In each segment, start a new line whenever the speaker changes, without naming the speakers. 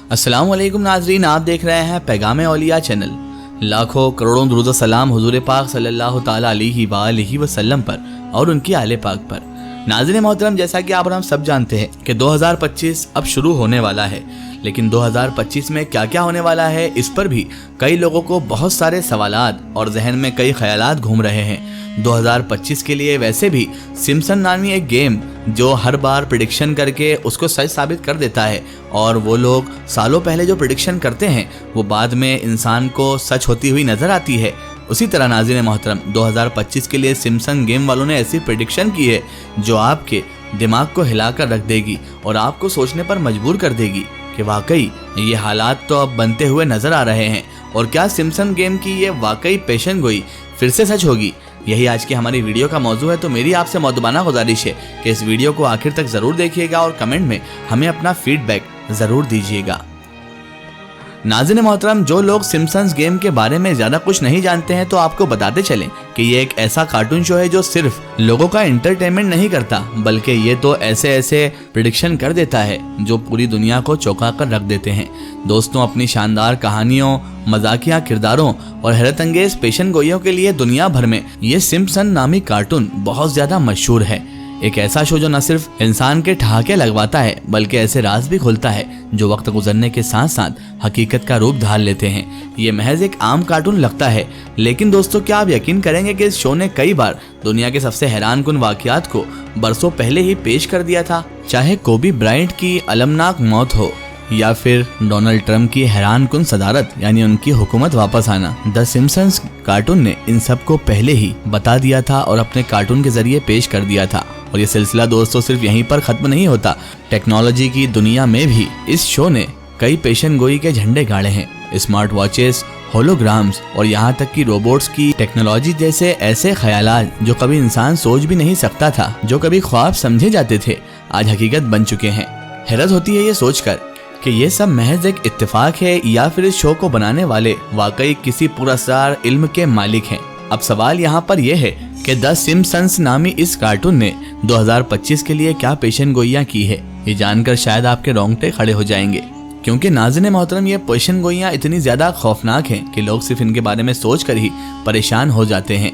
अस्सलाम वालेकुम नाजरीन, आप देख रहे हैं पैगाम औलिया चैनल। लाखों करोड़ों दुरूद सलाम हुजूर पाक सल्लल्लाहु ताला अलैहि वसल्लम पर और उनकी आले पाक पर। नाज़रीन मोहतरम, जैसा कि आप और हम सब जानते हैं कि 2025 अब शुरू होने वाला है, लेकिन 2025 में क्या क्या होने वाला है इस पर भी कई लोगों को बहुत सारे सवालात और जहन में कई ख्यालात घूम रहे हैं। 2025 के लिए वैसे भी सिम्पसन नामी एक गेम जो हर बार प्रेडिक्शन करके उसको सच साबित कर देता है, और वो लोग सालों पहले जो प्रेडिक्शन करते हैं वो बाद में इंसान को सच होती हुई नजर आती है। उसी तरह नाज़रीन मोहतरम, 2025 के लिए सिम्पसन गेम वालों ने ऐसी प्रेडिक्शन की है जो आपके दिमाग को हिलाकर रख देगी और आपको सोचने पर मजबूर कर देगी कि वाकई ये हालात तो अब बनते हुए नजर आ रहे हैं, और क्या सिम्पसन गेम की ये वाकई पेशन गोई फिर से सच होगी। यही आज की हमारी वीडियो का मौजू है। तो मेरी आपसे मौदूबाना गुजारिश है कि इस वीडियो को आखिर तक ज़रूर देखिएगा और कमेंट में हमें अपना फीडबैक ज़रूर दीजिएगा। नाज़रीन मोहतरम, जो लोग सिम्पसन्स गेम के बारे में ज़्यादा कुछ नहीं जानते हैं तो आपको बताते चलें कि ये एक ऐसा कार्टून शो है जो सिर्फ लोगों का एंटरटेनमेंट नहीं करता, बल्कि ये तो ऐसे ऐसे प्रेडिक्शन कर देता है जो पूरी दुनिया को चौंका कर रख देते हैं। दोस्तों, अपनी शानदार कहानियों, मजाकिया किरदारों और हैरत अंगेज पेशन गोइयों के लिए दुनिया भर में ये सिम्पसन नामी कार्टून बहुत ज़्यादा मशहूर है। एक ऐसा शो जो न सिर्फ इंसान के ठहाके लगवाता है बल्कि ऐसे राज भी खोलता है जो वक्त गुजरने के साथ साथ हकीकत का रूप धार लेते हैं। ये महज एक आम कार्टून लगता है, लेकिन दोस्तों क्या आप यकीन करेंगे कि इस शो ने कई बार दुनिया के सबसे हैरान कुन वाकयात को बरसों पहले ही पेश कर दिया था। चाहे कोबी ब्रायंट की अलमनाक मौत हो या फिर डोनाल्ड ट्रंप की हैरान कुन सदारत यानी उनकी हुकूमत वापस आना, द सिम्पसन्स कार्टून ने इन सब को पहले ही बता दिया था और अपने कार्टून के जरिए पेश कर दिया था। और ये सिलसिला दोस्तों सिर्फ यहीं पर खत्म नहीं होता। टेक्नोलॉजी की दुनिया में भी इस शो ने कई पेशन गोई के झंडे गाड़े हैं। स्मार्ट वॉचेस, होलोग्राम्स और यहाँ तक कि रोबोट्स की टेक्नोलॉजी जैसे ऐसे ख्यालात जो कभी इंसान सोच भी नहीं सकता था, जो कभी ख्वाब समझे जाते थे, आज हकीकत बन चुके हैं। हैरत होती है ये सोचकर कि ये सब महज एक इत्तेफाक है या फिर इस शो को बनाने वाले वाकई किसी पुरस्कार इल्म के मालिक हैं। अब सवाल यहाँ पर यह है कि द सिम्पसन्स नामी इस कार्टून ने 2025 के लिए क्या पेशन गोइयां की है। ये जानकर शायद आपके रोंगटे खड़े हो जाएंगे, क्योंकि नाज़रीन मोहतरम ये पेशन गोइयां इतनी ज्यादा खौफनाक हैं कि लोग सिर्फ इनके बारे में सोच कर ही परेशान हो जाते हैं।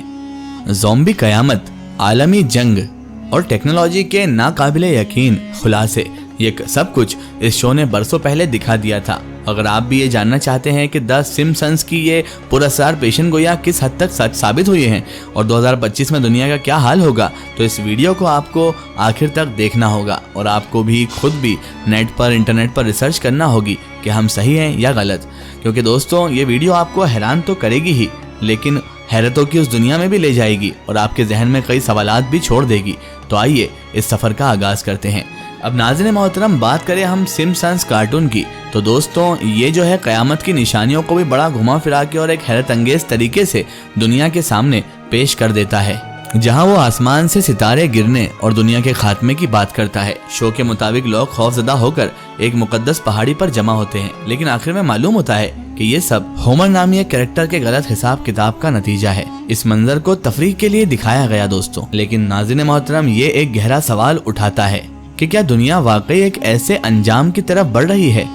ज़ॉम्बी कयामत, आलमी जंग और टेक्नोलॉजी के नाकाबिले यकीन खुलासे, ये सब कुछ इस शो ने बरसों पहले दिखा दिया था। अगर आप भी ये जानना चाहते हैं कि द सिम्पसन्स की ये पुरस्कार पेशन गोइयां किस हद तक सच साबित हुई हैं और 2025 में दुनिया का क्या हाल होगा, तो इस वीडियो को आपको आखिर तक देखना होगा और आपको भी खुद भी नेट पर इंटरनेट पर रिसर्च करना होगी कि हम सही हैं या गलत। क्योंकि दोस्तों ये वीडियो आपको हैरान तो करेगी ही, लेकिन हैरतों की उस दुनिया में भी ले जाएगी और आपके जहन में कई सवालात भी छोड़ देगी। तो आइए इस सफ़र का आगाज करते हैं। अब नाज़रीन मोहतरम, बात करें हम सिम्पसन्स कार्टून की, तो दोस्तों ये जो है क़यामत की निशानियों को भी बड़ा घुमा फिरा के और एक हैरत अंगेज तरीके से दुनिया के सामने पेश कर देता है, जहां वो आसमान से सितारे गिरने और दुनिया के खात्मे की बात करता है। शो के मुताबिक लोग खौफजदा होकर एक मुकद्दस पहाड़ी पर जमा होते हैं, लेकिन आखिर में मालूम होता है कि ये सब होमर नामी एक कैरेक्टर के गलत हिसाब किताब का नतीजा है। इस मंजर को तफरीक के लिए दिखाया गया दोस्तों, लेकिन नाज़रीन मोहतरम ये एक गहरा सवाल उठाता है कि क्या दुनिया वाकई एक ऐसे अंजाम की तरफ बढ़ रही है।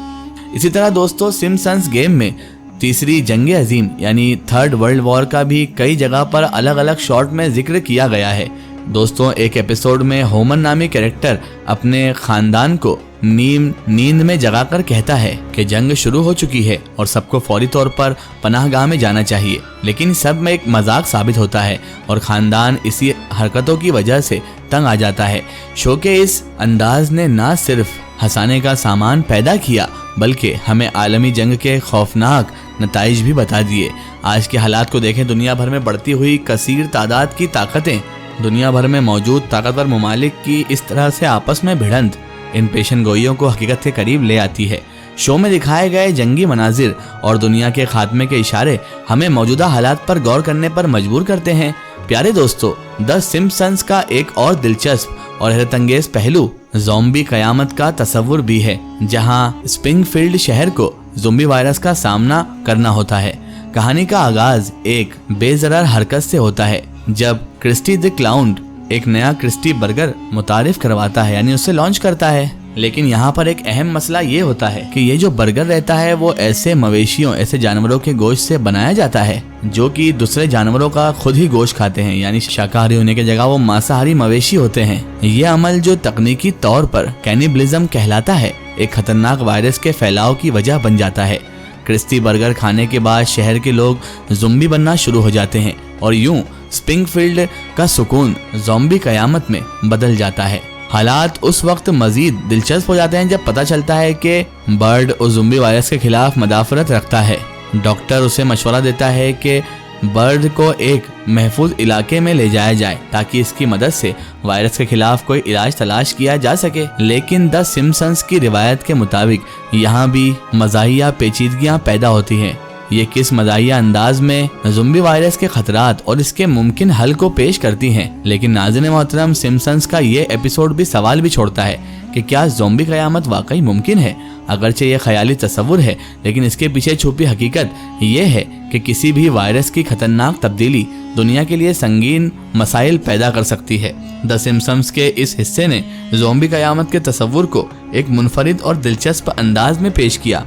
इसी तरह दोस्तों सिम्पसन्स गेम में तीसरी जंग अजीम यानी थर्ड वर्ल्ड वॉर का भी कई जगह पर अलग अलग शॉट में जिक्र किया गया है। दोस्तों एक एपिसोड में होमर नामी कैरेक्टर अपने खानदान को नींद में जगाकर कहता है कि जंग शुरू हो चुकी है और सबको फौरी तौर पर पनाहगाह में जाना चाहिए, लेकिन सब में एक मजाक साबित होता है और खानदान इसी हरकतों की वजह से तंग आ जाता है। शो के इस अंदाज ने न सिर्फ हंसाने का सामान पैदा किया बल्कि हमें आलमी जंग के खौफनाक नताइज भी बता दिए। आज के हालात को देखें, दुनिया भर में बढ़ती हुई कसीर तादाद की ताकतें, दुनिया भर में मौजूद ताकतवर ममालिक की इस तरह से आपस में भिड़ंत इन पेशन गोइयों को हकीकत के करीब ले आती है। शो में दिखाए गए जंगी मनाजिर और दुनिया के खात्मे के इशारे हमें मौजूदा हालात पर गौर करने पर मजबूर करते हैं। प्यारे दोस्तों, द सिम्पसन्स का एक और दिलचस्प और हैरत अंगेज पहलू ज़ॉम्बी कयामत का तस्वुर भी है, जहां स्प्रिंगफील्ड शहर को ज़ॉम्बी वायरस का सामना करना होता है। कहानी का आगाज एक बेजरार हरकत से होता है, जब क्रिस्टी द क्लाउन एक नया क्रिस्टी बर्गर मुतारिफ करवाता है यानी उसे लॉन्च करता है, लेकिन यहाँ पर एक अहम मसला ये होता है कि ये जो बर्गर रहता है वो ऐसे मवेशियों, ऐसे जानवरों के गोश्त से बनाया जाता है जो कि दूसरे जानवरों का खुद ही गोश्त खाते हैं, यानी शाकाहारी होने की जगह वो मांसाहारी मवेशी होते हैं। ये अमल जो तकनीकी तौर पर कैनिबलिज्म कहलाता है, एक खतरनाक वायरस के फैलाव की वजह बन जाता है। क्रिस्पी बर्गर खाने के बाद शहर के लोग ज़ॉम्बी बनना शुरू हो जाते हैं और यूं स्प्रिंगफील्ड का सुकून ज़ॉम्बी कयामत में बदल जाता है। हालात उस वक्त मजीद दिलचस्प हो जाते हैं जब पता चलता है कि बर्ड उस ज़ॉम्बी वायरस के खिलाफ मदाफरत रखता है। डॉक्टर उसे मशवरा देता है कि बर्ड को एक महफूज इलाके में ले जाया जाए ताकि इसकी मदद से वायरस के खिलाफ कोई इलाज तलाश किया जा सके। लेकिन द सिम्पसंस की रिवायत के मुताबिक यहाँ भी मज़ाहिया पेचीदगियाँ पैदा होती हैं। ये किस मज़ाहिया अंदाज में ज़ॉम्बी वायरस के खतरात और इसके मुमकिन हल को पेश करती हैं। लेकिन नाज़रीन मोहतरम, सिम्पसंस का ये एपिसोड भी सवाल भी छोड़ता है कि क्या ज़ॉम्बी क़यामत वाकई मुमकिन है। अगरचे ये ख्याली तस्वुर है, लेकिन इसके पीछे छुपी हकीकत ये है कि किसी भी वायरस की खतरनाक तब्दीली दुनिया के लिए संगीन मसाइल पैदा कर सकती है। द सिम्पसंस के इस हिस्से ने ज़ॉम्बी क़यामत के तस्वुर को एक मुनफरिद और दिलचस्प अंदाज में पेश किया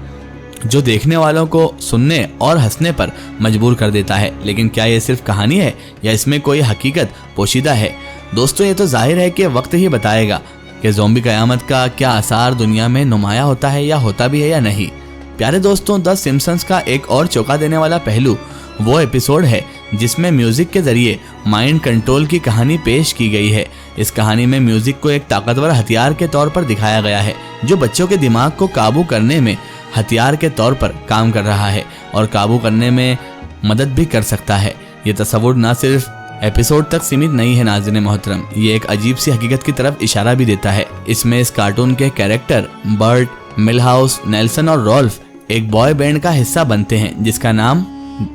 जो देखने वालों को सुनने और हंसने पर मजबूर कर देता है। लेकिन क्या ये सिर्फ कहानी है या इसमें कोई हकीकत पोशीदा है? दोस्तों, ये तो जाहिर है कि वक्त ही बताएगा कि ज़ॉम्बी क़यामत का क्या असर दुनिया में नुमाया होता है या होता भी है या नहीं। प्यारे दोस्तों, द सिम्पसंस का एक और चौंका देने वाला पहलू वो एपिसोड है जिसमें म्यूजिक के जरिए माइंड कंट्रोल की कहानी पेश की गई है। इस कहानी में म्यूजिक को एक ताकतवर हथियार के तौर पर दिखाया गया है जो बच्चों के दिमाग को काबू करने में हथियार के तौर पर काम कर रहा है और काबू करने में मदद भी कर सकता है। ये तस्वुर न सिर्फ एपिसोड तक सीमित नहीं है नाज़रीन मोहतरम, ये एक अजीब सी हकीकत की तरफ इशारा भी देता है। इसमें इस कार्टून के कैरेक्टर बर्ट, मिलहाउस, नेल्सन और रॉल्फ एक बॉय बैंड का हिस्सा बनते हैं जिसका नाम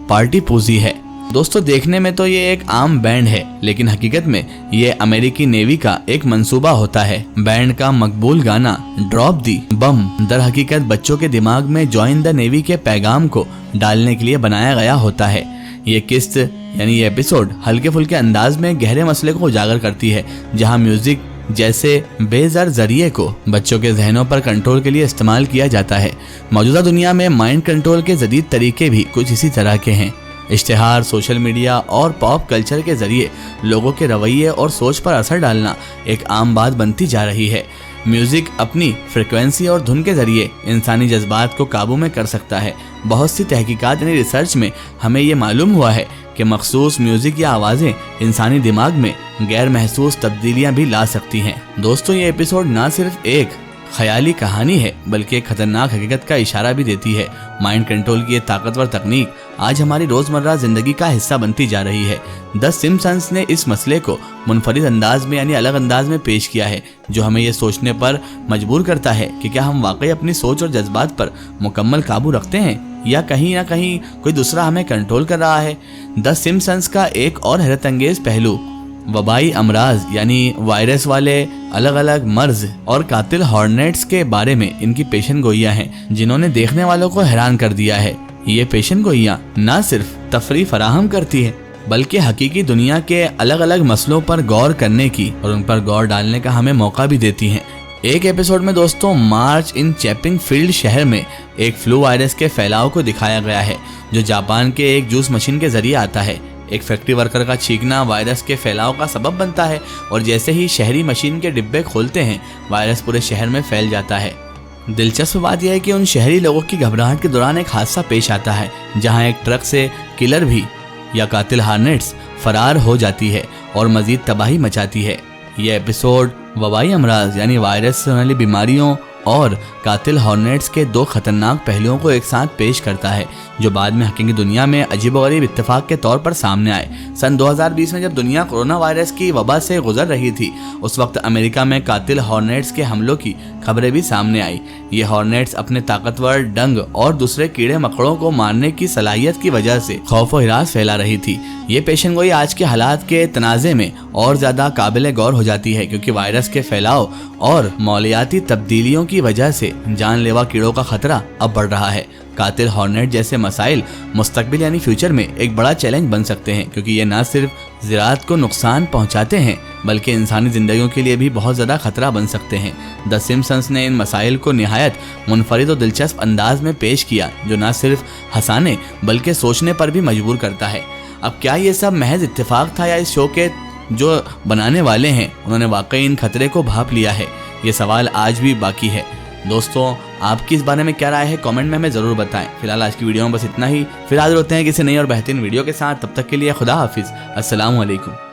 पार्टी पूजी है। दोस्तों, देखने में तो ये एक आम बैंड है, लेकिन हकीकत में ये अमेरिकी नेवी का एक मंसूबा होता है। बैंड का मकबूल गाना ड्रॉप दी बम दर हकीकत बच्चों के दिमाग में ज्वाइन द नेवी के पैगाम को डालने के लिए बनाया गया होता है। ये किस्त यानी ये एपिसोड हल्के फुल्के अंदाज में गहरे मसले को उजागर करती है, जहाँ म्यूजिक जैसे बेज़र जरिए को बच्चों के जहनों पर कंट्रोल के लिए इस्तेमाल किया जाता है। मौजूदा दुनिया में माइंड कंट्रोल के जदीद तरीके भी कुछ इसी तरह के हैं। इश्तिहार, सोशल मीडिया और पॉप कल्चर के जरिए लोगों के रवैये और सोच पर असर डालना एक आम बात बनती जा रही है। म्यूजिक अपनी फ्रिक्वेंसी और धुन के जरिए इंसानी जज्बात को काबू में कर सकता है। बहुत सी तहकीकात यानी रिसर्च में हमें ये मालूम हुआ है कि मखसूस म्यूजिक या आवाज़ें इंसानी दिमाग में गैर महसूस तब्दीलियां भी ला सकती हैं। दोस्तों, ये एपिसोड ना सिर्फ एक ख्याली कहानी है बल्कि एक खतरनाक हकीकत का इशारा भी देती है। माइंड कंट्रोल की ये ताकतवर तकनीक आज हमारी रोजमर्रा जिंदगी का हिस्सा बनती जा रही है। द सिम्पसंस ने इस मसले को मुनफरिद अंदाज में यानी अलग अंदाज में पेश किया है जो हमें ये सोचने पर मजबूर करता है कि क्या हम वाकई अपनी सोच और जज्बात पर मुकम्मल काबू रखते हैं या कहीं ना कहीं कोई दूसरा हमें कंट्रोल कर रहा है। द सिम्पसंस का एक और हैरत अंगेज पहलू वबाई अमराज यानी वायरस वाले अलग अलग मर्ज और कातिल हॉर्नेट्स के बारे में इनकी पेशन गोइयां हैं जिन्होंने देखने वालों को हैरान कर दिया है। ये पेशन गोइयां न सिर्फ तफरी फराहम करती है बल्कि हकीकी दुनिया के अलग अलग मसलों पर गौर करने की और उन पर गौर डालने का हमें मौका भी देती हैं। एक एपिसोड में दोस्तों मार्च इन चैपिंग फील्ड शहर में एक फ्लू वायरस के फैलाव को दिखाया गया है जो जापान के एक जूस मशीन के जरिए आता है। एक फैक्ट्री वर्कर का छींकना वायरस के फैलाव का सबब बनता है और जैसे ही शहरी मशीन के डिब्बे खोलते हैं वायरस पूरे शहर में फैल जाता है। दिलचस्प बात यह है कि उन शहरी लोगों की घबराहट के दौरान एक हादसा पेश आता है जहां एक ट्रक से किलर भी या कातिल हॉर्नेट्स फरार हो जाती है और मजीद तबाही मचाती है। यह एपिसोड वबाई अमराज यानी वायरस से होने वाली बीमारियों और कातिल हॉर्नेट्स के दो खतरनाक पहलुओं को एक साथ पेश करता है जो बाद में हकीकी दुनिया में अजीबोगरीब इत्तेफाक के तौर पर सामने आए। सन 2020 में जब दुनिया कोरोना वायरस की वबा से गुजर रही थी उस वक्त अमेरिका में कातिल हॉर्नेट्स के हमलों की खबरें भी सामने आई। ये हॉर्नेट्स अपने ताकतवर डंग और दूसरे कीड़े मकड़ों को मारने की सलाहियत की वजह से खौफ और हिरास फैला रही थी। ये पेशेनगोई आज के हालात के तनाज़े में और ज्यादा काबिल गौर हो जाती है क्योंकि वायरस के फैलाव और मौलियाती तब्दीलियों की की वजह से जानलेवा कीड़ों का खतरा अब बढ़ रहा है। कातिल हॉर्नेट जैसे मसाइल मुस्तकबिल यानी फ्यूचर में एक बड़ा चैलेंज बन सकते हैं, क्योंकि ये न सिर्फ ज़राअत को नुकसान पहुंचाते हैं बल्कि इंसानी ज़िंदगियों के लिए भी बहुत ज़्यादा खतरा बन सकते हैं। द सिम्पसंस ने इन मसाइल को निहायत मुनफरिद और दिलचस्प अंदाज में पेश किया, जो न सिर्फ हंसाने बल्कि सोचने पर भी मजबूर करता है। अब क्या ये सब महज इत्तेफाक था या इस शो के जो बनाने वाले हैं उन्होंने वाकई इन खतरे को भांप लिया है? ये सवाल आज भी बाकी है। दोस्तों, आपकी इस बारे में क्या राय है? कमेंट में हमें ज़रूर बताएं। फिलहाल आज की वीडियो में बस इतना ही। फिर हाजिर होते हैं किसी नई और बेहतरीन वीडियो के साथ। तब तक के लिए खुदा हाफिज़। अस्सलामु अलैकुम।